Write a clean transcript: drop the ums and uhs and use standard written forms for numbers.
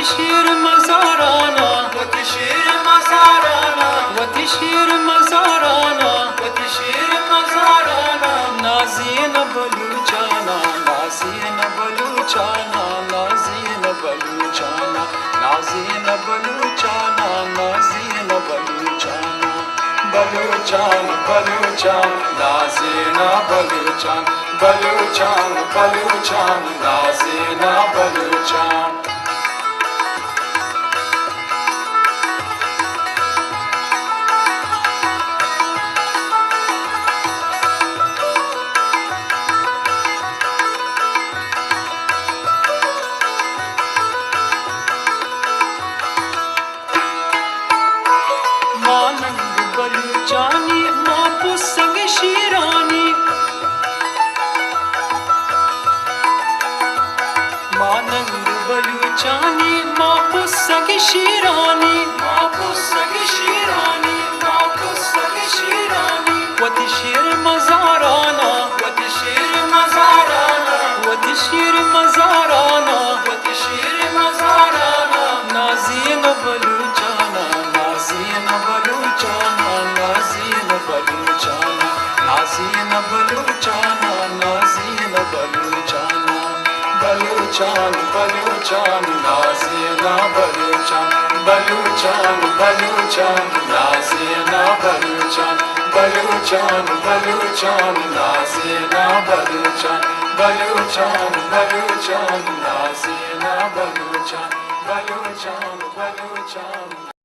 شیر مزارانا وتی شیر مزارانا وتی شیر مزارانا وتی شیر مزارانا نازین بلوچانا نازین بلوچانا نازین بلوچانا نازین بلوچانا نازین بلوچانا بلوچان بلوچان نازینا بلوچان بلوچان بلوچان نازینا بلوچان मानंग बलूचानी मापू संग शीरानी मानंग बलूचानी मापू संग शीरानी मापू सग शीरानी मापू सग शीरानी वती शीर मजाराना वती शीर मजाराना वती शीर मजाराना वती शीर मजाराना नाज़ीन बलूचाना नाज़ीन बलूचाना नाज़ीन बलूचाना नाज़ीन बलूचाना नाज़ीन बलूचाना बलूचान बलूचान नाज़ीना बलूचान बलूचान बलूचान नाज़ीना बलूचान बलूचान बलूचान नाज़ीना बलूचान बलूचान बलूचान नाज़ीना बलूचान बलूचान बलूचान